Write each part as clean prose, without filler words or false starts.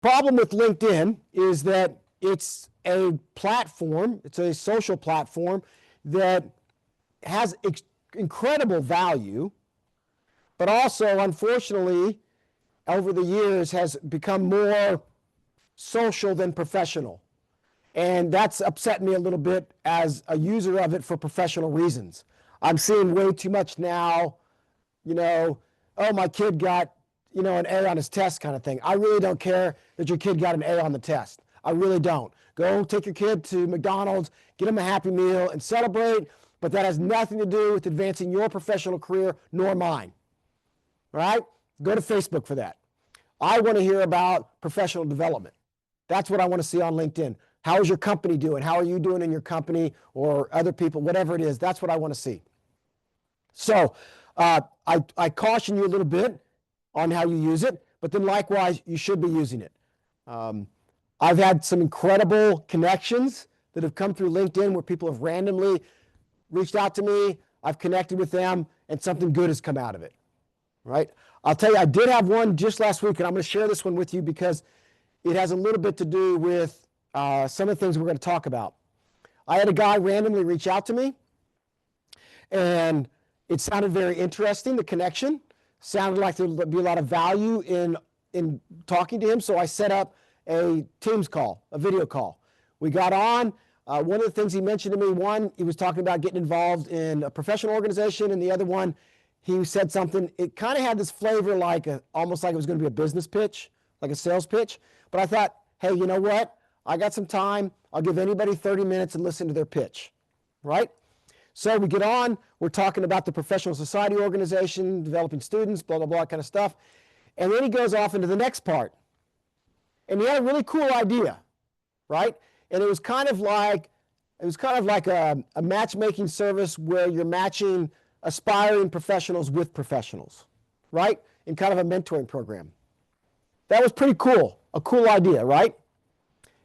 Problem with LinkedIn is that it's a platform, it's a social platform that has incredible value, but also, unfortunately, over the years has become more social than professional. And that's upset me a little bit as a user of it for professional reasons. I'm seeing way too much now, oh, my kid got, an A on his test kind of thing. I really don't care that your kid got an A on the test. I really don't. Go take your kid to McDonald's, get him a Happy Meal, and celebrate, but that has nothing to do with advancing your professional career nor mine. Right? Go to Facebook for that. I want to hear about professional development. That's what I want to see on LinkedIn. How is your company doing? How are you doing in your company or other people, whatever it is? That's what I want to see. So I caution you a little bit on how you use it, but then likewise, you should be using it. I've had some incredible connections that have come through LinkedIn where people have randomly reached out to me. I've connected with them, and something good has come out of it. Right? I'll tell you, I did have one just last week, and I'm going to share this one with you because it has a little bit to do with some of the things we're going to talk about. I had a guy randomly reach out to me, and it sounded very interesting. The connection sounded like there would be a lot of value in talking to him, so I set up a Teams call, a video call. We got on. One of the things he mentioned to me, one, he was talking about getting involved in a professional organization, and the other one, he said something, it kind of had this flavor like almost like it was going to be a business pitch, like a sales pitch. But I thought, hey, you know what? I got some time. I'll give anybody 30 minutes and listen to their pitch, right? So we get on. We're talking about the professional society organization, developing students, blah, blah, blah, kind of stuff. And then he goes off into the next part. And he had a really cool idea, right? And it was kind of like a matchmaking service where you're matching aspiring professionals with professionals, right? In kind of a mentoring program. That was pretty cool, a cool idea, right?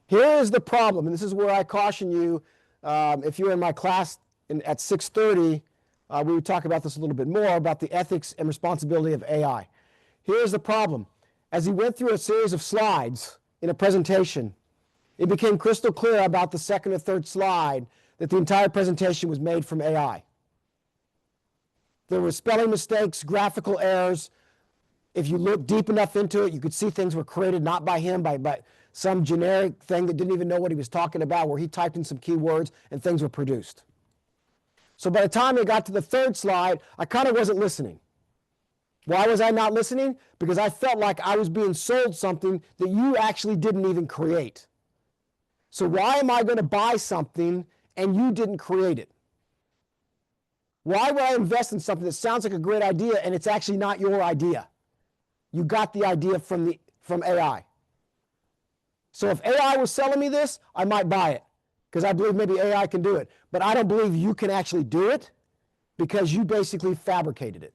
Here is the problem, and this is where I caution you. If you're in my class at 6:30, we would talk about this a little bit more, about the ethics and responsibility of AI. Here's the problem. As he went through a series of slides in a presentation, it became crystal clear about the second or third slide that the entire presentation was made from AI. There were spelling mistakes, graphical errors. If you look deep enough into it, you could see things were created not by him, by some generic thing that didn't even know what he was talking about, where he typed in some keywords and things were produced. So by the time it got to the third slide, I kind of wasn't listening. Why was I not listening? Because I felt like I was being sold something that you actually didn't even create. So why am I going to buy something and you didn't create it? Why would I invest in something that sounds like a great idea and it's actually not your idea? You got the idea from AI. So if AI was selling me this, I might buy it because I believe maybe AI can do it. But I don't believe you can actually do it because you basically fabricated it.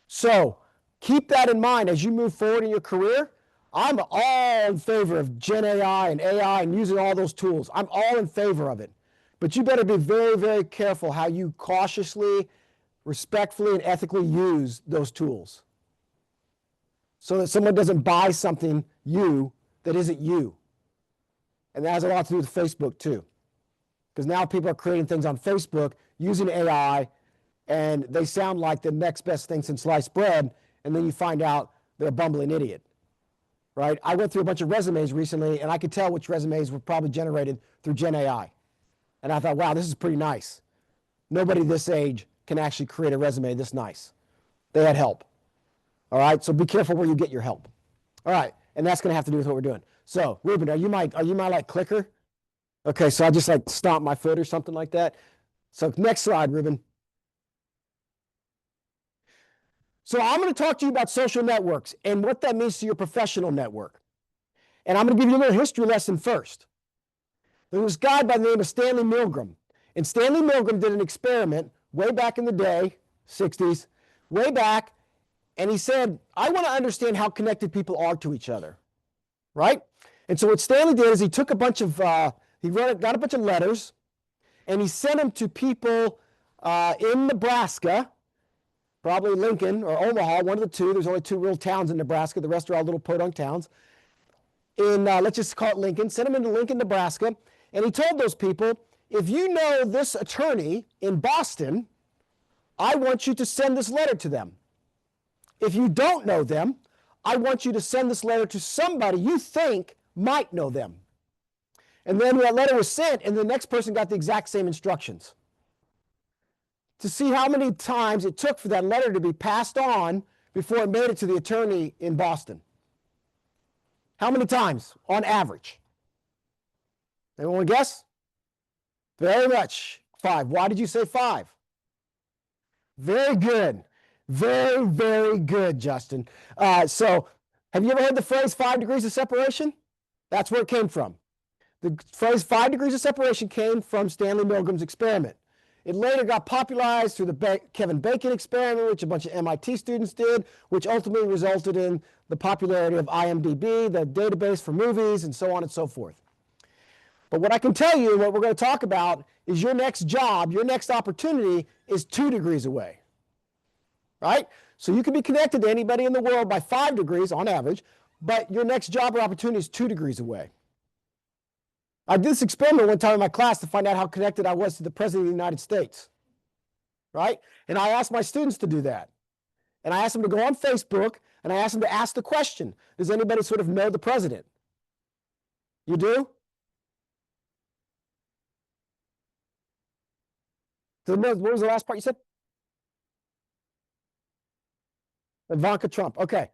So keep that in mind as you move forward in your career. I'm all in favor of Gen AI and using all those tools. I'm all in favor of it. But you better be very, very careful how you cautiously, respectfully, and ethically use those tools so that someone doesn't buy something that isn't you. And that has a lot to do with Facebook too. Because now people are creating things on Facebook using AI, and they sound like the next best thing since sliced bread, and then you find out they're a bumbling idiot. Right? I went through a bunch of resumes recently, and I could tell which resumes were probably generated through Gen AI. And I thought, wow, this is pretty nice. Nobody this age can actually create a resume this nice. They had help. All right, so be careful where you get your help. All right, and that's going to have to do with what we're doing. So, Ruben, are you my like clicker? Okay, so I just like stomp my foot or something like that. So next slide, Ruben. So I'm going to talk to you about social networks and what that means to your professional network. And I'm going to give you a little history lesson first. There was a guy by the name of Stanley Milgram. And Stanley Milgram did an experiment way back in the day, 60s, way back, and he said, I want to understand how connected people are to each other, right? And so what Stanley did is he took a bunch of, got a bunch of letters, and he sent them to people in Nebraska probably Lincoln or Omaha, one of the two. There's only two real towns in Nebraska. The rest are all little podunk towns. Let's just call it Lincoln. Sent him into Lincoln, Nebraska. And he told those people, if you know this attorney in Boston, I want you to send this letter to them. If you don't know them, I want you to send this letter to somebody you think might know them. And then that letter was sent, and the next person got the exact same instructions. To see how many times it took for that letter to be passed on before it made it to the attorney in Boston. How many times on average? Anyone want to guess? Very much. 5. Why did you say 5? Very good. Very, very good, Justin. So have you ever heard the phrase 5 degrees of separation? That's where it came from. The phrase 5 degrees of separation came from Stanley Milgram's experiment. It later got popularized through the Kevin Bacon experiment, which a bunch of MIT students did, which ultimately resulted in the popularity of IMDb, the database for movies, and so on and so forth. But what I can tell you, what we're going to talk about, is your next job, your next opportunity is 2 degrees away. Right? So you can be connected to anybody in the world by 5 degrees on average, but your next job or opportunity is 2 degrees away. I did this experiment one time in my class to find out how connected I was to the President of the United States. Right? And I asked my students to do that. And I asked them to go on Facebook, and I asked them to ask the question, does anybody sort of know the President? You do? So what was the last part you said? Ivanka Trump. Okay.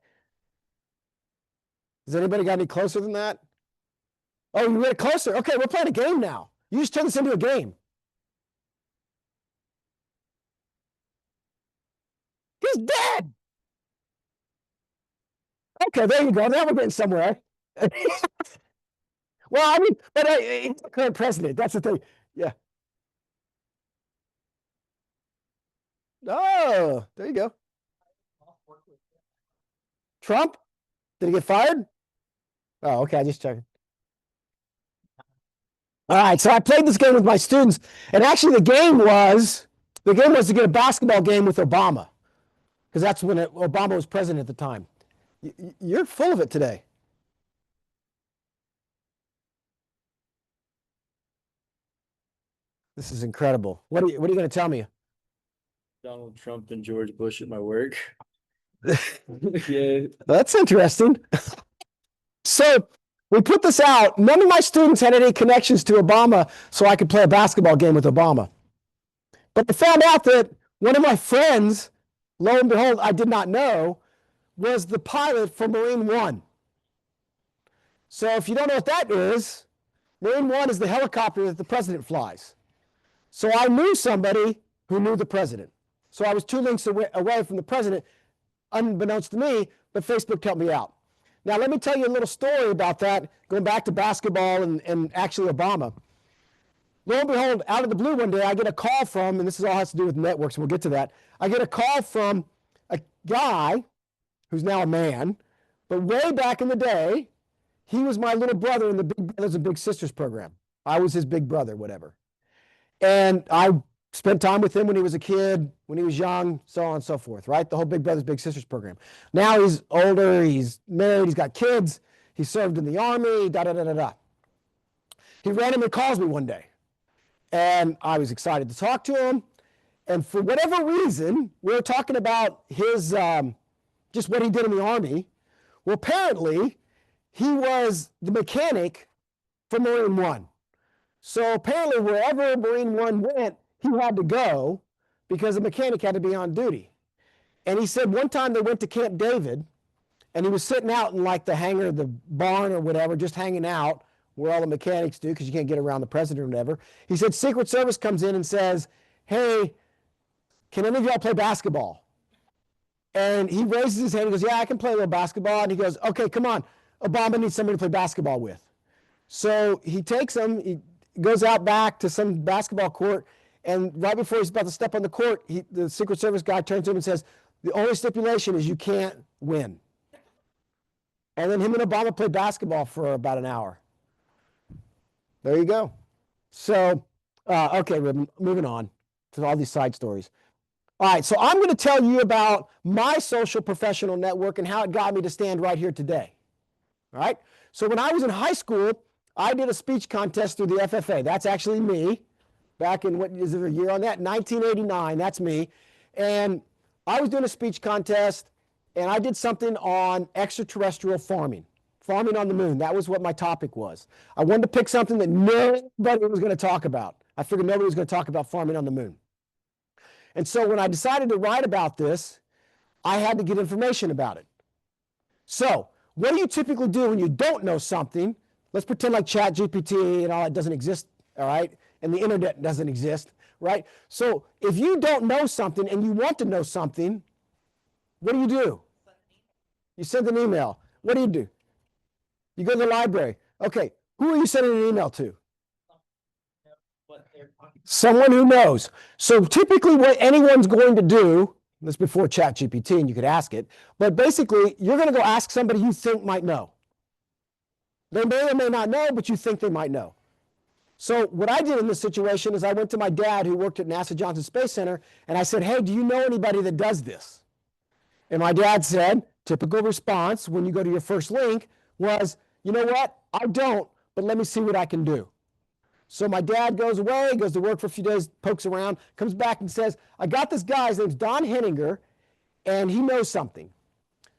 Has anybody got any closer than that? Oh, you went closer. Okay, we're playing a game now. You just turned this into a game. He's dead. Okay, there you go. Now we're getting somewhere. Well, I mean, but he's the current president. That's the thing. Yeah. Oh, there you go. Trump? Did he get fired? Oh, okay. I just checking. All right. So I played this game with my students, and actually the game was to get a basketball game with Obama, because that's when Obama was president at the time. You're full of it today. This is incredible. What are you going to tell me? Donald Trump and George Bush at my work. Yeah. That's interesting. So we put this out. None of my students had any connections to Obama, so I could play a basketball game with Obama. But I found out that one of my friends, lo and behold, I did not know, was the pilot for Marine One. So if you don't know what that is, Marine One is the helicopter that the president flies. So I knew somebody who knew the president. So I was 2 links away from the president, unbeknownst to me, but Facebook helped me out. Now, let me tell you a little story about that, going back to basketball and actually Obama. Lo and behold, out of the blue one day, I get a call from, and this all has to do with networks, and we'll get to that. I get a call from a guy who's now a man, but way back in the day, he was my little brother in the Big Brothers and Big Sisters program. I was his big brother, whatever. And I spent time with him when he was a kid, when he was young, so on and so forth, right? The whole Big Brothers Big Sisters program. Now he's older, he's married, he's got kids, he served in the army, da-da-da-da-da. He randomly calls me one day, and I was excited to talk to him. And for whatever reason, we were talking about his, just what he did in the army. Well, apparently, he was the mechanic for Marine One. So apparently, wherever Marine One went, he had to go because the mechanic had to be on duty. And he said one time they went to Camp David, and he was sitting out in like the hangar, the barn or whatever, just hanging out where all the mechanics do because you can't get around the president or whatever. He said Secret Service comes in and says, hey, can any of y'all play basketball? And he raises his hand and goes, yeah, I can play a little basketball. And he goes, okay, come on. Obama needs somebody to play basketball with. So he takes him, he goes out back to some basketball court, and right before he's about to step on the court, the Secret Service guy turns to him and says, the only stipulation is you can't win. And then him and Obama played basketball for about an hour. There you go. So, okay, moving on to all these side stories. All right, so I'm going to tell you about my social professional network and how it got me to stand right here today. All right, so when I was in high school, I did a speech contest through the FFA. That's actually me. Back in, what is there a year on that? 1989, that's me. And I was doing a speech contest, and I did something on extraterrestrial farming, farming on the moon. That was what my topic was. I wanted to pick something that nobody was going to talk about. I figured nobody was going to talk about farming on the moon. And so when I decided to write about this, I had to get information about it. So what do you typically do when you don't know something? Let's pretend like ChatGPT and all that doesn't exist, all right? And the internet doesn't exist, right? So if you don't know something and you want to know something, what do? You send an email. What do? You go to the library. Okay, who are you sending an email to? Someone who knows. So typically what anyone's going to do, this before ChatGPT and you could ask it, but basically you're going to go ask somebody you think might know. They may or may not know, but you think they might know. So what I did in this situation is I went to my dad who worked at NASA Johnson Space Center and I said, hey, do you know anybody that does this? And my dad said, typical response when you go to your first link was, you know what? I don't, but let me see what I can do. So my dad goes away, goes to work for a few days, pokes around, comes back and says, I got this guy, his name's Don Henninger, and he knows something.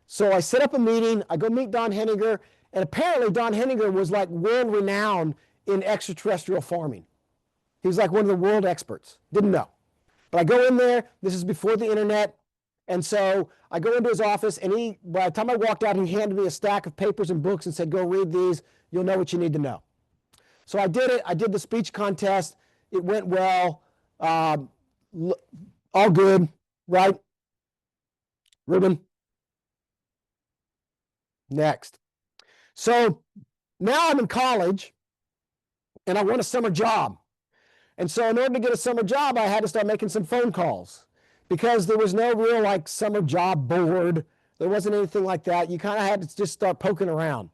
So I set up a meeting, I go meet Don Henninger, and apparently Don Henninger was like world renowned in extraterrestrial farming. He was like one of the world experts. Didn't know. But I go in there, this is before the internet, and so I go into his office, and by the time I walked out, he handed me a stack of papers and books and said, go read these, you'll know what you need to know. So I did it. I did the speech contest. It went well. All good, right? Ruben? Next. So now I'm in college, and I want a summer job. And so in order to get a summer job, I had to start making some phone calls because there was no real like summer job board. There wasn't anything like that. You kind of had to just start poking around.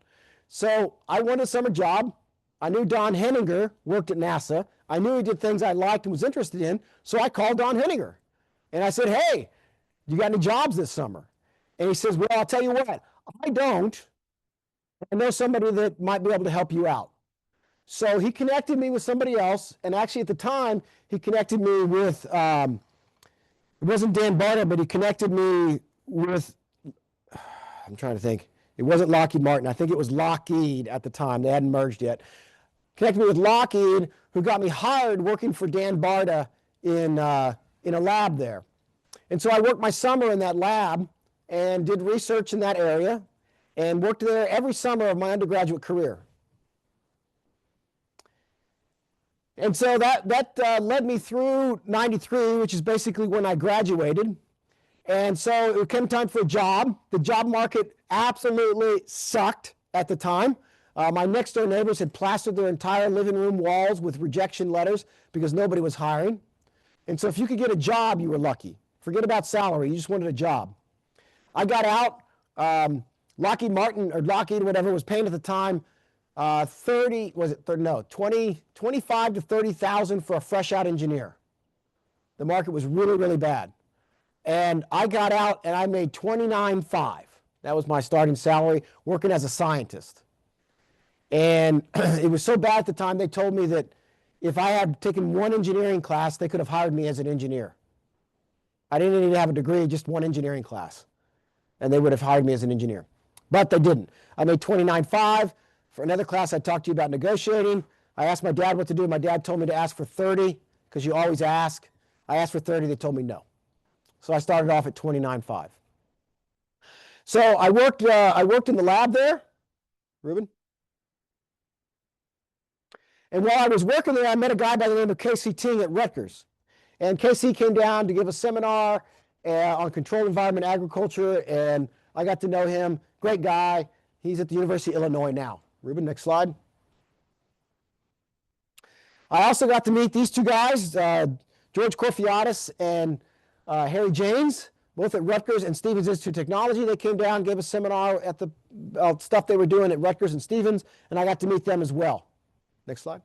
So I wanted a summer job. I knew Don Henninger worked at NASA. I knew he did things I liked and was interested in, so I called Don Henninger. And I said, hey, you got any jobs this summer? And he says, well, I'll tell you what, I don't. I know somebody that might be able to help you out. So he connected me with somebody else, and actually at the time, he connected me with, it wasn't Dan Barta, but he connected me with, I'm trying to think, it wasn't Lockheed Martin. I think it was Lockheed at the time. They hadn't merged yet. Connected me with Lockheed, who got me hired working for Dan Barta in a lab there. And so I worked my summer in that lab and did research in that area and worked there every summer of my undergraduate career. And so that led me through 93, which is basically when I graduated. And so it came time for a job. The job market absolutely sucked at the time. My next door neighbors had plastered their entire living room walls with rejection letters because nobody was hiring. And so if you could get a job, you were lucky. Forget about salary, you just wanted a job. I got out. Lockheed Martin or Lockheed, whatever, was paying at the time 25 to 30,000 for a fresh out engineer. The market was really, really bad. And I got out and I made $29,500. That was my starting salary working as a scientist. And it was so bad at the time, they told me that if I had taken one engineering class, they could have hired me as an engineer. I didn't need to have a degree, just one engineering class. And they would have hired me as an engineer. But they didn't. I made $29,500. For another class, I talked to you about negotiating. I asked my dad what to do. My dad told me to ask for 30 because you always ask. I asked for 30. They told me no. So I started off at $29,500. So I worked in the lab there. Ruben? And while I was working there, I met a guy by the name of Casey Ting at Rutgers. And Casey came down to give a seminar on controlled environment agriculture, and I got to know him. Great guy. He's at the University of Illinois now. Ruben, next slide. I also got to meet these two guys, George Corfiatis and Harry James, both at Rutgers and Stevens Institute of Technology. They came down, gave a seminar at the stuff they were doing at Rutgers and Stevens, and I got to meet them as well. Next slide.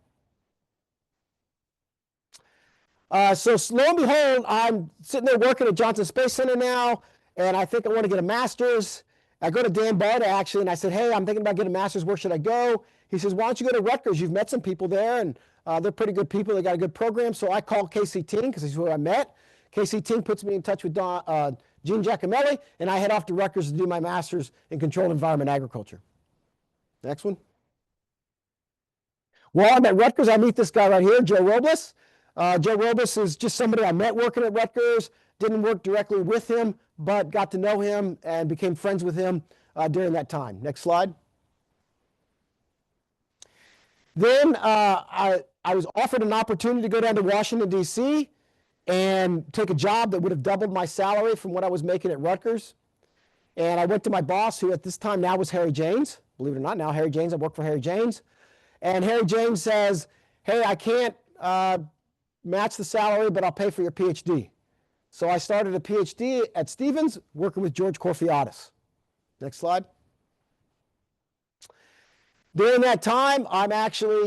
So lo and behold, I'm sitting there working at Johnson Space Center now, and I think I want to get a master's. I go to Dan Barta actually, and I said, hey, I'm thinking about getting a master's. Where should I go? He says, why don't you go to Rutgers? You've met some people there, and they're pretty good people. They got a good program. So I called Casey Ting because he's who I met. Casey Ting puts me in touch with Gene Giacomelli, and I head off to Rutgers to do my master's in controlled environment agriculture. Next one. While I'm at Rutgers, I meet this guy right here, Joe Robles. Joe Robles is just somebody I met working at Rutgers. Didn't work directly with him, but got to know him and became friends with him during that time. Next slide. Then I was offered an opportunity to go down to Washington, D.C. and take a job that would have doubled my salary from what I was making at Rutgers. And I went to my boss, who at this time now was Harry Janes. Believe it or not, now Harry Janes. I work for Harry Janes. And Harry James says, hey, I can't match the salary, but I'll pay for your PhD. So I started a PhD at Stevens, working with George Corfiatis. Next slide. During that time,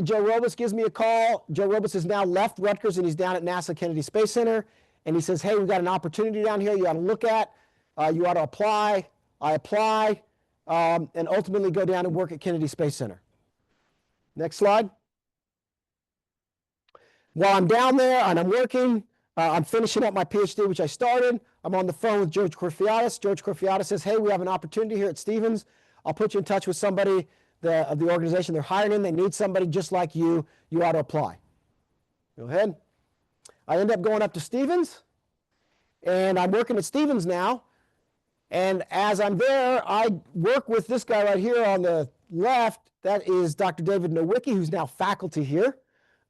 Joe Robles gives me a call. Joe Robles has now left Rutgers, and he's down at NASA Kennedy Space Center. And he says, hey, we've got an opportunity down here you ought to look at. You ought to apply. I apply, and ultimately go down and work at Kennedy Space Center. Next slide. While I'm down there and I'm working, I'm finishing up my PhD, which I started. I'm on the phone with George Corfiatis. George Corfiatis says, hey, we have an opportunity here at Stevens. I'll put you in touch with somebody of the organization they're hiring in. They need somebody just like you. You ought to apply. Go ahead. I end up going up to Stevens, and I'm working at Stevens now. And as I'm there, I work with this guy right here on the left. That is Dr. David Nowicki, who's now faculty here.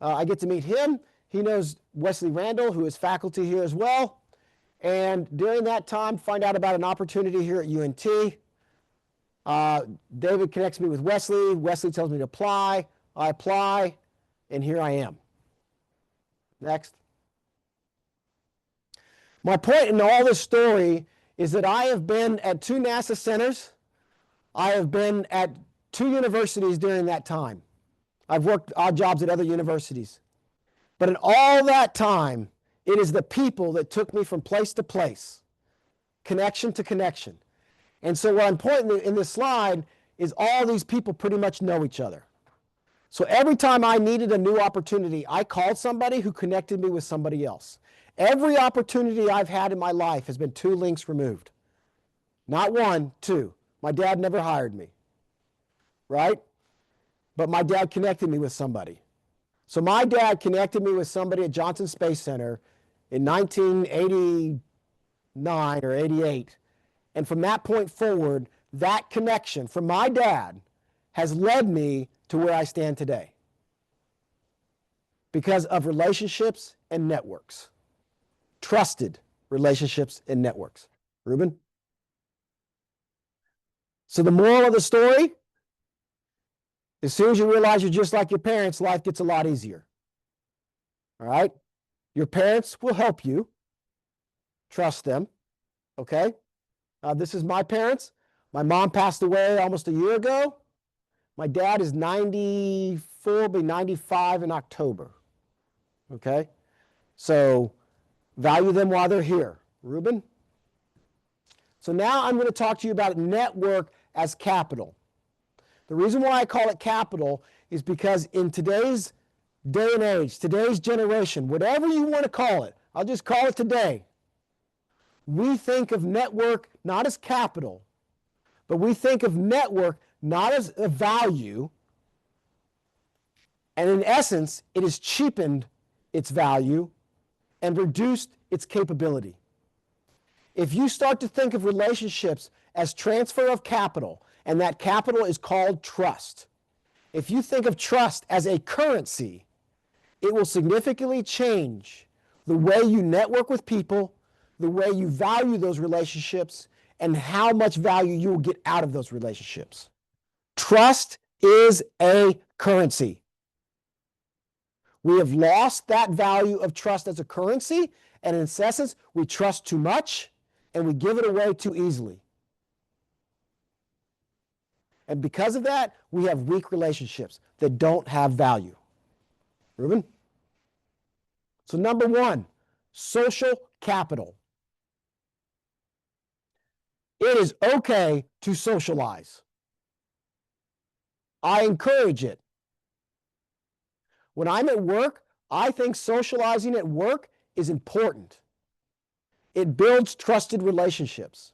I get to meet him. He knows Wesley Randall, who is faculty here as well. And during that time, find out about an opportunity here at UNT. David connects me with Wesley. Wesley tells me to apply. I apply, and here I am. Next. My point in all this story is that I have been at 2 NASA centers. I have been at 2 universities during that time. I've worked odd jobs at other universities. But in all that time, it is the people that took me from place to place, connection to connection. And so what I'm pointing in this slide is all these people pretty much know each other. So every time I needed a new opportunity, I called somebody who connected me with somebody else. Every opportunity I've had in my life has been 2 links removed. Not 1, 2. My dad never hired me, right? But my dad connected me with somebody. So my dad connected me with somebody at Johnson Space Center in 1989 or 88. And from that point forward, that connection from my dad has led me to where I stand today because of relationships and networks. Trusted relationships and networks. Ruben? So the moral of the story, as soon as you realize you're just like your parents, life gets a lot easier. All right? Your parents will help you. Trust them. Okay? This is my parents. My mom passed away almost a year ago. My dad is 94, will be 95 in October. Okay? So value them while they're here. Ruben? So now I'm going to talk to you about network as capital. The reason why I call it capital is because in today's day and age, today's generation, whatever you want to call it, I'll just call it today, we think of network not as capital, but we think of network not as a value, and in essence, it has cheapened its value and reduced its capability. If you start to think of relationships as transfer of capital, and that capital is called trust, if you think of trust as a currency, it will significantly change the way you network with people, the way you value those relationships, and how much value you will get out of those relationships. Trust is a currency. We have lost that value of trust as a currency, and in essence, we trust too much and we give it away too easily. And because of that, we have weak relationships that don't have value. Ruben? So number one, social capital. It is okay to socialize. I encourage it. When I'm at work, I think socializing at work is important. It builds trusted relationships.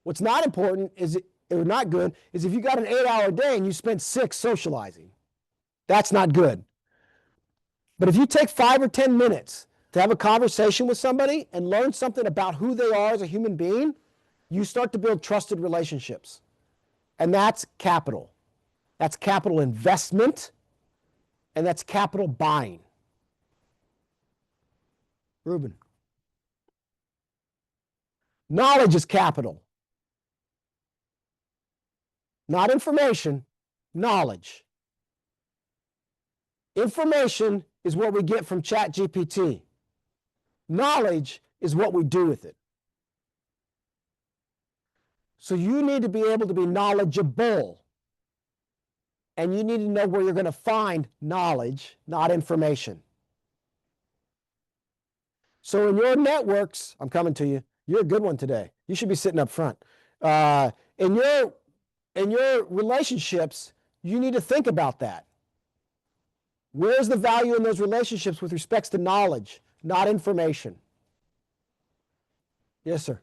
What's not important is, or not good, is if you got an 8-hour day and you spent 6 socializing. That's not good. But if you take 5 or 10 minutes to have a conversation with somebody and learn something about who they are as a human being, you start to build trusted relationships. And that's capital. That's capital investment, and that's capital buying. Ruben. Knowledge is capital. Not information, knowledge. Information is what we get from ChatGPT. Knowledge is what we do with it. So you need to be able to be knowledgeable. And you need to know where you're going to find knowledge, not information. So in your networks, I'm coming to you. You're a good one today. You should be sitting up front. In your relationships, you need to think about that. Where's the value in those relationships with respects to knowledge, not information? Yes, sir.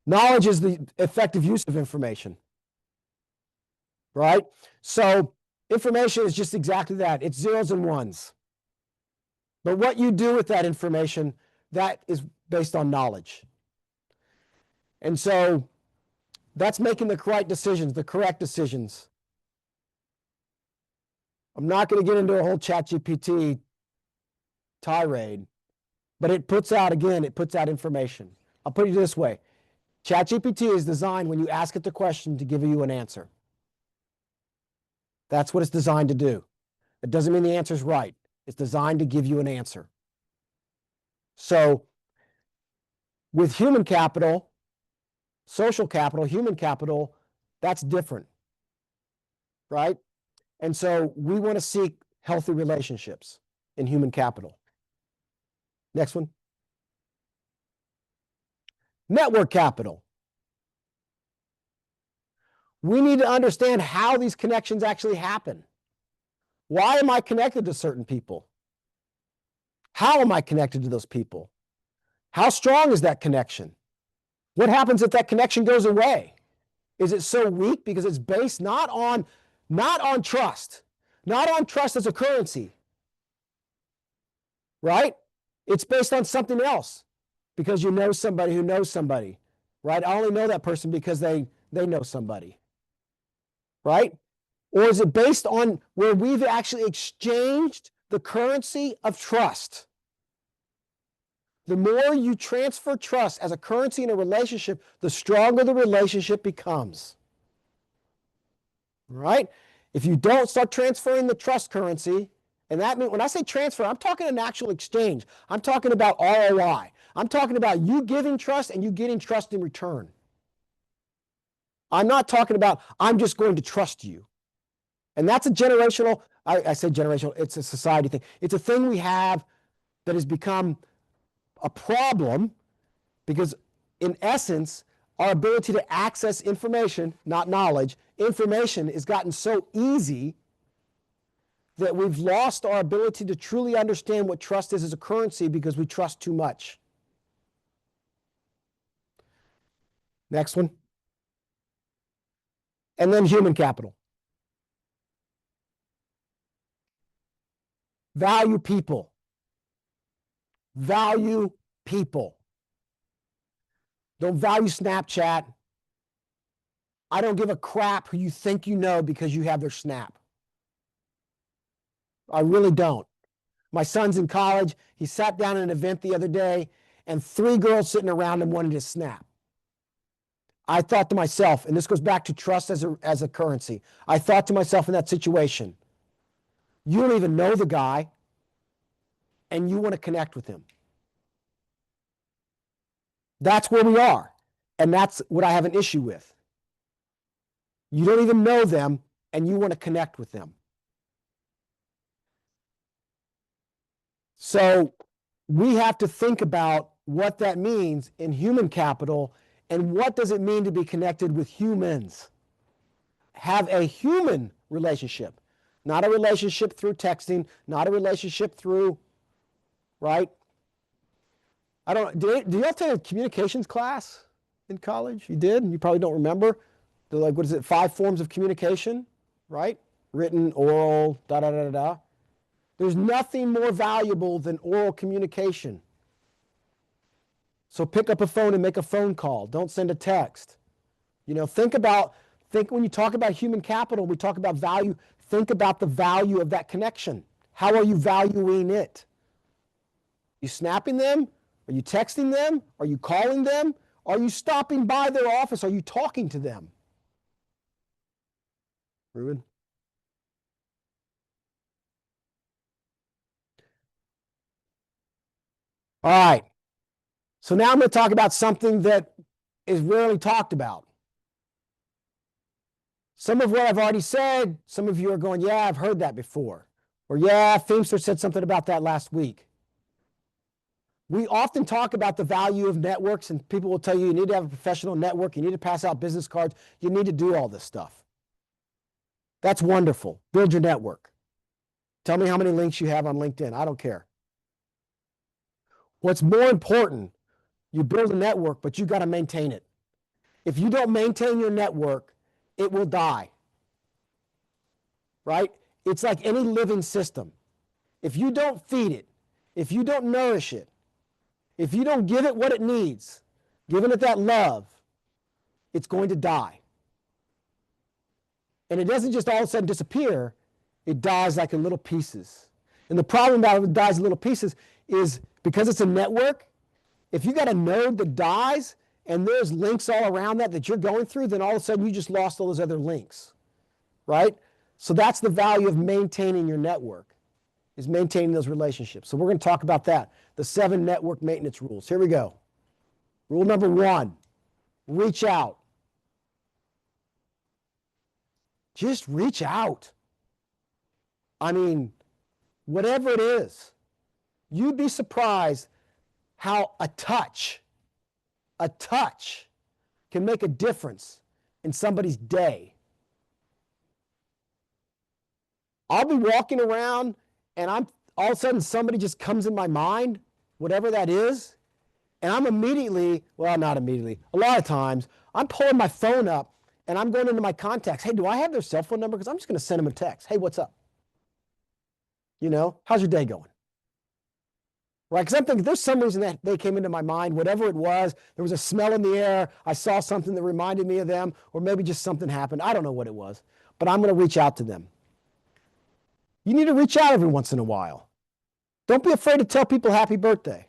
Knowledge is the effective use of information, right? So information is just exactly that. It's zeros and ones. But what you do with that information, that is based on knowledge. And so that's making the right decisions, the correct decisions. I'm not going to get into a whole ChatGPT tirade, but it puts out information. I'll put it this way. ChatGPT is designed when you ask it the question to give you an answer. That's what it's designed to do. It doesn't mean the answer is right. It's designed to give you an answer. So with human capital, social capital, human capital, that's different, right? And so we want to seek healthy relationships in human capital. Next one. Network capital. We need to understand how these connections actually happen. Why am I connected to certain people? How am I connected to those people? How strong is that connection? What happens if that connection goes away? Is it so weak because it's based not on trust, not on trust as a currency, right? It's based on something else because you know somebody who knows somebody, right? I only know that person because they know somebody, right? Or is it based on where we've actually exchanged the currency of trust? The more you transfer trust as a currency in a relationship, the stronger the relationship becomes. Right? If you don't start transferring the trust currency, and that means when I say transfer, I'm talking an actual exchange. I'm talking about ROI. I'm talking about you giving trust and you getting trust in return. I'm not talking about I'm just going to trust you. And that's a generational, I say generational, it's a society thing. It's a thing we have that has become a problem because in essence, our ability to access information, not knowledge, information has gotten so easy that we've lost our ability to truly understand what trust is as a currency because we trust too much. Next one. And then human capital. Value people. Value people. Don't value Snapchat. I don't give a crap who you think you know because you have their snap. I really don't. My son's in college. He sat down at an event the other day, and 3 girls sitting around him wanted his snap. I thought to myself, and this goes back to trust as a currency. I thought to myself in that situation, you don't even know the guy, and you want to connect with him. That's where we are, and that's what I have an issue with. You don't even know them, and you want to connect with them. So we have to think about what that means in human capital and what does it mean to be connected with humans. Have a human relationship, not a relationship through texting, not a relationship through, right? I don't, do y'all take a communications class in college? You did? You probably don't remember. They're like, what is it? 5 forms of communication, right? Written, oral, da da da da da. There's nothing more valuable than oral communication. So pick up a phone and make a phone call. Don't send a text. You know, think when you talk about human capital, we talk about value, think about the value of that connection. How are you valuing it? You snapping them? Are you texting them? Are you calling them? Are you stopping by their office? Are you talking to them? Ruben? All right. So now I'm going to talk about something that is rarely talked about. Some of what I've already said, some of you are going, yeah, I've heard that before. Or yeah, Feimster said something about that last week. We often talk about the value of networks, and people will tell you, you need to have a professional network, you need to pass out business cards, you need to do all this stuff. That's wonderful. Build your network. Tell me how many links you have on LinkedIn. I don't care. What's more important, you build a network, but you got to maintain it. If you don't maintain your network, it will die. Right? It's like any living system. If you don't feed it, if you don't nourish it, if you don't give it what it needs, giving it that love, it's going to die. And it doesn't just all of a sudden disappear, it dies like in little pieces. And the problem about it dies in little pieces is because it's a network, if you got a node that dies and there's links all around that you're going through, then all of a sudden you just lost all those other links, right? So that's the value of maintaining your network, is maintaining those relationships. So we're going to talk about that, the 7 network maintenance rules. Here we go. Rule number 1, reach out. Just reach out. I mean, whatever it is, you'd be surprised how a touch can make a difference in somebody's day. I'll be walking around and I'm all of a sudden somebody just comes in my mind, whatever that is, and I'm immediately, well, not immediately, a lot of times, I'm pulling my phone up and I'm going into my contacts. Hey, do I have their cell phone number? Because I'm just going to send them a text. Hey, what's up? You know, how's your day going? Right? Because I'm thinking there's some reason that they came into my mind, whatever it was. There was a smell in the air. I saw something that reminded me of them, or maybe just something happened. I don't know what it was, but I'm going to reach out to them. You need to reach out every once in a while. Don't be afraid to tell people happy birthday.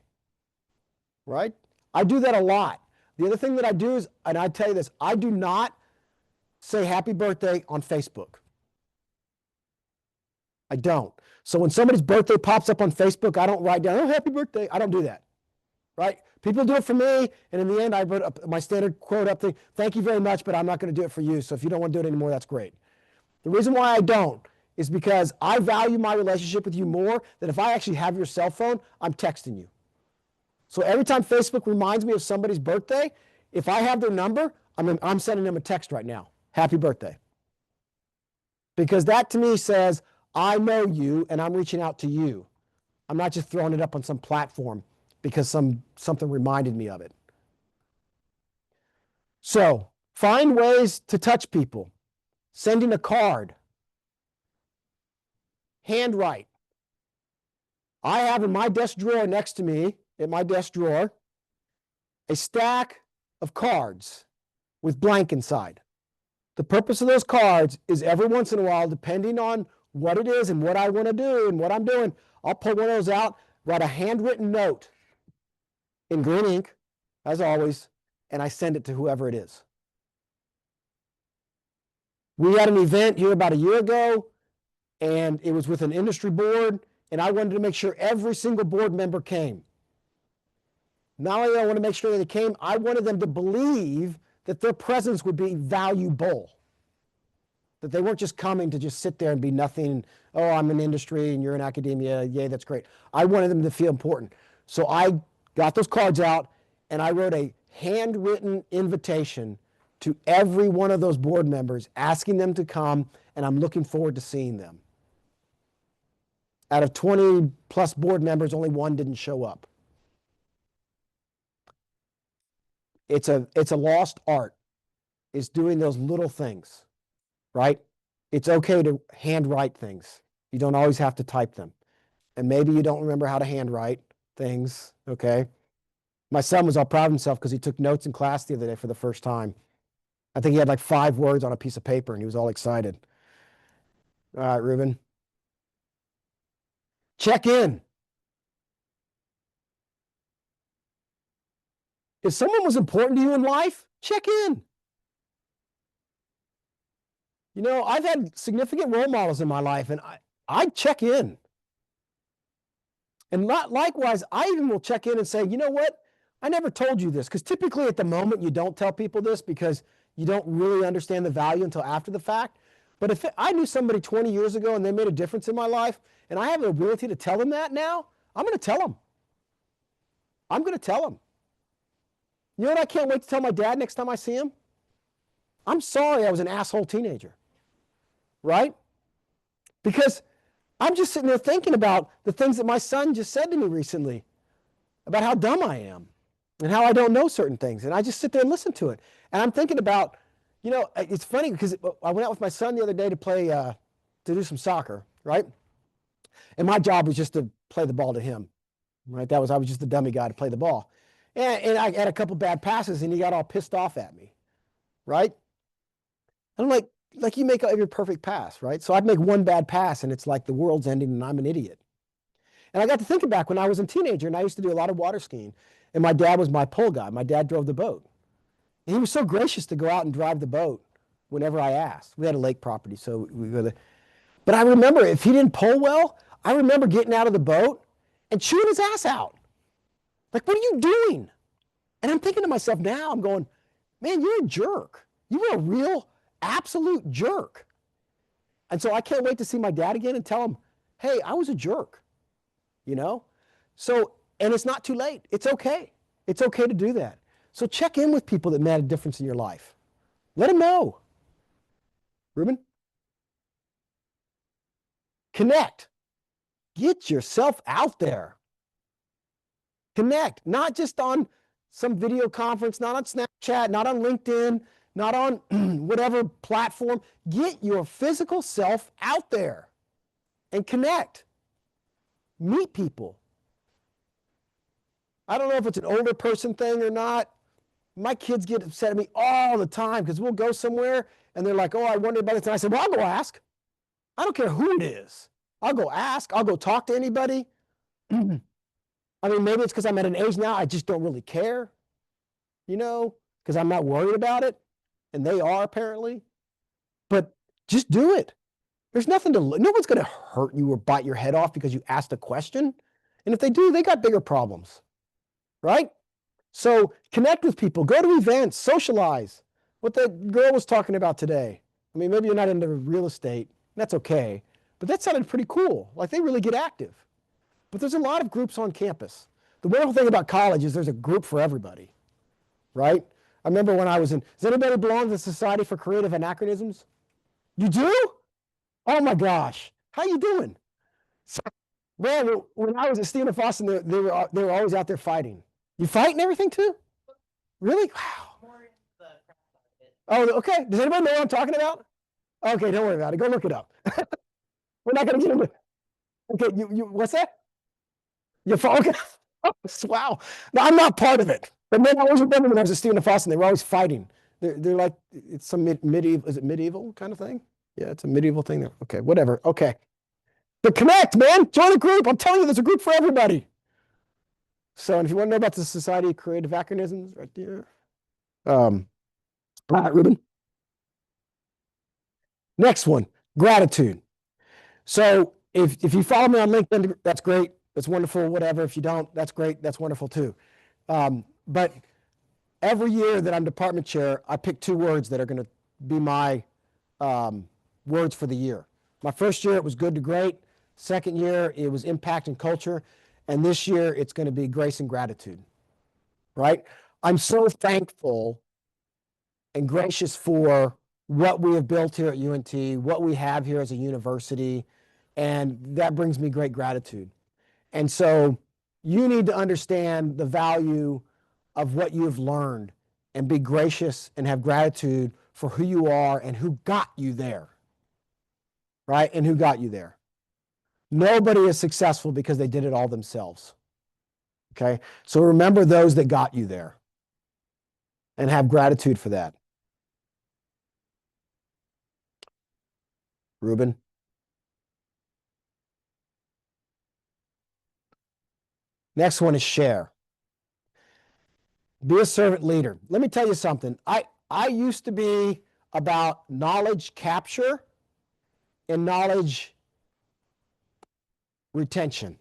Right? I do that a lot. The other thing that I do is, and I tell you this, I do not say happy birthday on Facebook. I don't. So when somebody's birthday pops up on Facebook, I don't write down, oh, happy birthday. I don't do that. Right? People do it for me, and in the end, I put up my standard quote up there, thank you very much, but I'm not going to do it for you. So if you don't want to do it anymore, that's great. The reason why I don't is because I value my relationship with you more than if I actually have your cell phone, I'm texting you. So every time Facebook reminds me of somebody's birthday, if I have their number, I'm sending them a text right now. Happy birthday. Because that to me says, I know you and I'm reaching out to you. I'm not just throwing it up on some platform because something reminded me of it. So find ways to touch people. Sending a card. Handwrite. I have in my desk drawer next to me, in my desk drawer, a stack of cards with blank inside. The purpose of those cards is every once in a while, depending on what it is and what I want to do and what I'm doing, I'll pull one of those out, write a handwritten note in green ink, as always, and I send it to whoever it is. We had an event here about a year ago, and it was with an industry board, and I wanted to make sure every single board member came. Not only do I want to make sure that they came, I wanted them to believe that their presence would be valuable. That they weren't just coming to just sit there and be nothing. Oh, I'm in industry and you're in academia. Yay, that's great. I wanted them to feel important. So I got those cards out and I wrote a handwritten invitation to every one of those board members, asking them to come, and I'm looking forward to seeing them. Out of 20 plus board members, only one didn't show up. It's a lost art, is doing those little things, right? It's okay to handwrite things. You don't always have to type them. And maybe you don't remember how to handwrite things, okay? My son was all proud of himself because he took notes in class the other day for the first time. I think he had like 5 words on a piece of paper and he was all excited. All right, Ruben. Check in. If someone was important to you in life, check in. You know, I've had significant role models in my life, and I check in. And likewise, I even will check in and say, you know what? I never told you this, because typically at the moment you don't tell people this because you don't really understand the value until after the fact. But if I knew somebody 20 years ago and they made a difference in my life, and I have the ability to tell them that now, I'm going to tell them. I'm going to tell them. You know what I can't wait to tell my dad next time I see him? I'm sorry I was an asshole teenager. Right? Because I'm just sitting there thinking about the things that my son just said to me recently about how dumb I am and how I don't know certain things. And I just sit there and listen to it. And I'm thinking about, you know, it's funny because I went out with my son the other day to play, to do some soccer, right? And my job was just to play the ball to him, right? I was just the dummy guy to play the ball. And I had a couple bad passes and he got all pissed off at me, right? And I'm like you make every perfect pass, right? So I'd make one bad pass and it's like the world's ending and I'm an idiot. And I got to thinking back when I was a teenager and I used to do a lot of water skiing and my dad was my pole guy. My dad drove the boat. And he was so gracious to go out and drive the boat whenever I asked. We had a lake property, so we go there. But I remember if he didn't pole well, I remember getting out of the boat and chewing his ass out. Like, what are you doing? And I'm thinking to myself now, I'm going, man, you're a jerk. You were a real absolute jerk. And so I can't wait to see my dad again and tell him, hey, I was a jerk, you know? So, and it's not too late. It's okay. It's okay to do that. So check in with people that made a difference in your life. Let them know. Ruben? Connect. Get yourself out there. Connect, not just on some video conference, not on Snapchat, not on LinkedIn, not on whatever platform. Get your physical self out there and connect. Meet people. I don't know if it's an older person thing or not. My kids get upset at me all the time because we'll go somewhere and they're like, oh, I wonder about this. And I said, well, I'll go ask. I don't care who it is. I'll go ask. I'll go talk to anybody. I mean, maybe it's because I'm at an age now, I just don't really care, you know, because I'm not worried about it. And they are apparently. But just do it. There's nothing to, no one's going to hurt you or bite your head off because you asked a question. And if they do, they got bigger problems, right? So connect with people, go to events, socialize. What the girl was talking about today. I mean, maybe you're not into real estate. That's okay. But that sounded pretty cool. Like they really get active. But there's a lot of groups on campus. The wonderful thing about college is there's a group for everybody, right? I remember when I was in, does anybody belong to the Society for Creative Anachronisms? You do? Oh my gosh. How you doing? So, man, when I was at Stephen Foster, they were always out there fighting. You fight and everything too? Really? Wow. Oh, okay. Does anybody know what I'm talking about? Okay, don't worry about it. Go look it up. We're not going to get into it. Okay, you what's that? You okay. Oh, wow. No, I'm not part of it. But then I always remember when I was at Stephen Foster, they were always fighting. They're like, it's some medieval, is it medieval kind of thing? Yeah, it's a medieval thing there. Okay, whatever. Okay. But connect, man. Join a group. I'm telling you, there's a group for everybody. So, and if you want to know about the Society of Creative Anachronisms, right there. All right, Ruben. Next one, gratitude. So if you follow me on LinkedIn, that's great. That's wonderful, whatever. If you don't, that's great. That's wonderful too. But every year that I'm department chair, I pick 2 words that are going to be my words for the year. My first year, it was good to great. Second year, it was impact and culture. And this year, it's going to be grace and gratitude, right? I'm so thankful and gracious for what we have built here at UNT, what we have here as a university, and that brings me great gratitude. And so you need to understand the value of what you've learned and be gracious and have gratitude for who you are and who got you there, right? And who got you there. Nobody is successful because they did it all themselves. Okay? So remember those that got you there and have gratitude for that. Ruben? Next one is share. Be a servant leader. Let me tell you something. I used to be about knowledge capture and knowledge retention.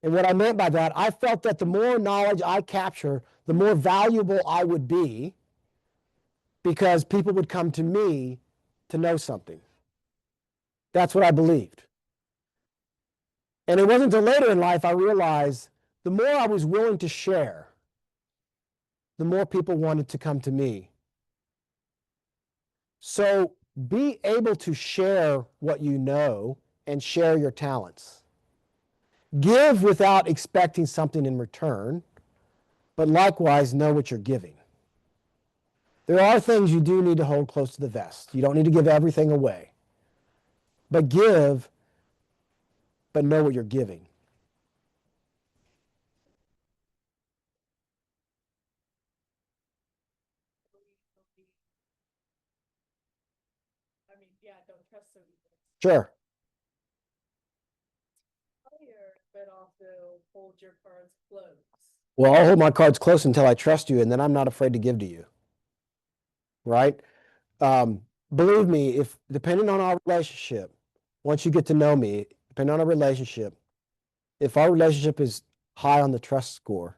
And what I meant by that, I felt that the more knowledge I capture, the more valuable I would be because people would come to me to know something. That's what I believed. And it wasn't until later in life I realized the more I was willing to share, the more people wanted to come to me. So be able to share what you know and share your talents. Give without expecting something in return, but likewise know what you're giving. There are things you do need to hold close to the vest. You don't need to give everything away. But give, but know what you're giving. I mean, yeah, don't trust them. Sure. But also hold your cards close. Well, I'll hold my cards close until I trust you, and then I'm not afraid to give to you. Right? Believe me, if depending on our relationship, once you get to know me, depending on our relationship, if our relationship is high on the trust score,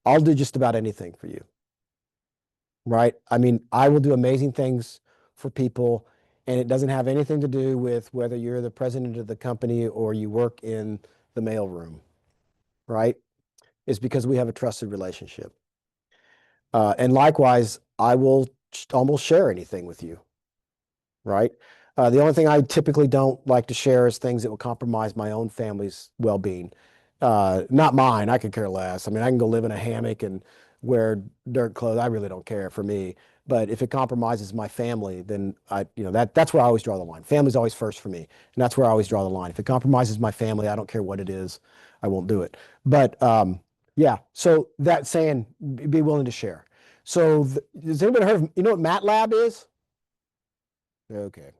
I'll do just about anything for you. Right? I mean, I will do amazing things for people, and it doesn't have anything to do with whether you're the president of the company or you work in the mailroom. Right? It's because we have a trusted relationship. And likewise, I will almost share anything with you. Right? The only thing I typically don't like to share is things that will compromise my own family's well-being. Not mine. I could care less. I mean, I can go live in a hammock and wear dirt clothes. I really don't care for me. But if it compromises my family, then that's where I always draw the line. Family's always first for me, and that's where I always draw the line. If it compromises my family, I don't care what it is. I won't do it. But yeah. So that saying, be willing to share. So has anybody heard of, you know what MATLAB is? Okay.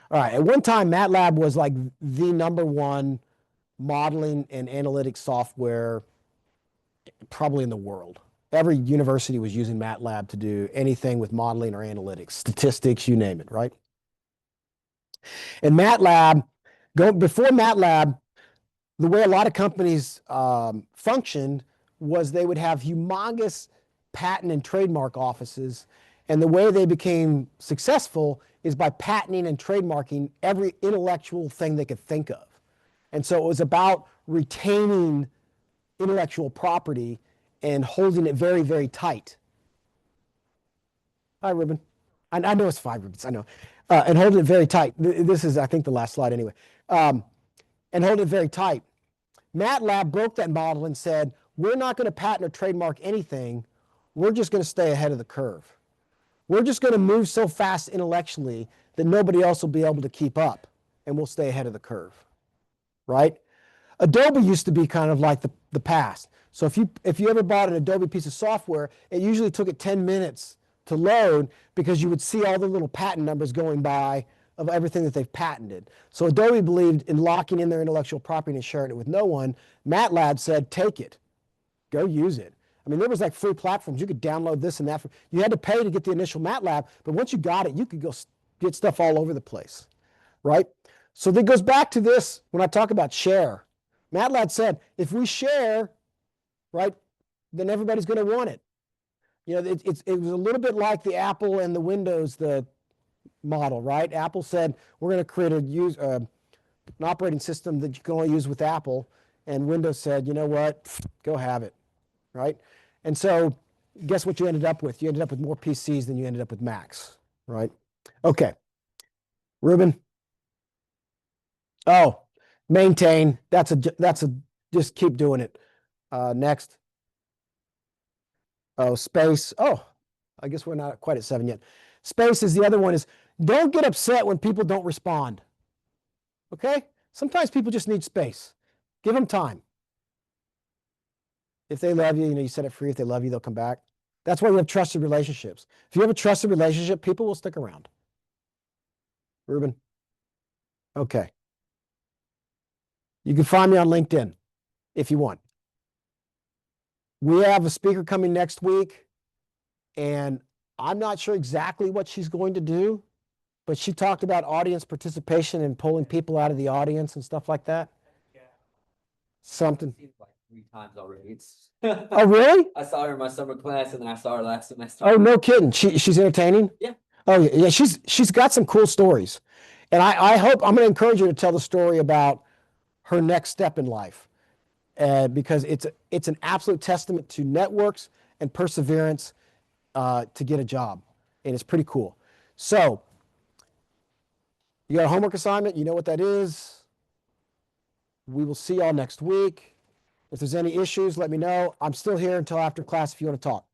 All right. At one time, MATLAB was like the number one modeling and analytics software probably in the world. Every university was using MATLAB to do anything with modeling or analytics, statistics, you name it, right? And MATLAB, before MATLAB, the way a lot of companies functioned was they would have humongous patent and trademark offices. And the way they became successful is by patenting and trademarking every intellectual thing they could think of. And so it was about retaining intellectual property and holding it very, very tight. Hi, Ruben. I know it's 5 Rubens, I know. And holding it very tight. This is, I think, the last slide anyway. And holding it very tight. MATLAB broke that model and said, we're not going to patent or trademark anything. We're just going to stay ahead of the curve. We're just going to move so fast intellectually that nobody else will be able to keep up, and we'll stay ahead of the curve, right? Adobe used to be kind of like the past. So if you ever bought an Adobe piece of software, it usually took it 10 minutes to load because you would see all the little patent numbers going by of everything that they've patented. So Adobe believed in locking in their intellectual property and sharing it with no one. MATLAB said, take it, go use it. I mean, there was like free platforms. You could download this and that. You had to pay to get the initial MATLAB, but once you got it, you could go get stuff all over the place, right? So that goes back to this when I talk about share. MATLAB said, if we share, right, then everybody's going to want it. You know, it was a little bit like the Apple and the Windows, the model, right? Apple said, we're going to create an operating system that you can only use with Apple. And Windows said, you know what? Pfft, go have it, right? And so guess what you ended up with? You ended up with more PCs than you ended up with Macs, right? Okay. Ruben? Oh, maintain. That's a, just keep doing it. Next. Oh, space. Oh, I guess we're not quite at 7 yet. Space is the other one is don't get upset when people don't respond. Okay? Sometimes people just need space. Give them time. If they love you, you set it free. If they love you, they'll come back. That's why you have trusted relationships. If you have a trusted relationship, people will stick around. Ruben? Okay. You can find me on LinkedIn if you want. We have a speaker coming next week, and I'm not sure exactly what she's going to do, but she talked about audience participation and pulling people out of the audience and stuff like that. Something. Seen it like 3 times already. It's Oh, really? I saw her in my summer class and then I saw her last semester. Oh, no kidding. She's entertaining? Yeah. Oh, yeah. She's got some cool stories. And I hope, I'm going to encourage her to tell the story about her next step in life. Because it's an absolute testament to networks and perseverance to get a job. And it's pretty cool. So, you got a homework assignment. You know what that is. We will see y'all next week. If there's any issues, let me know. I'm still here until after class if you want to talk.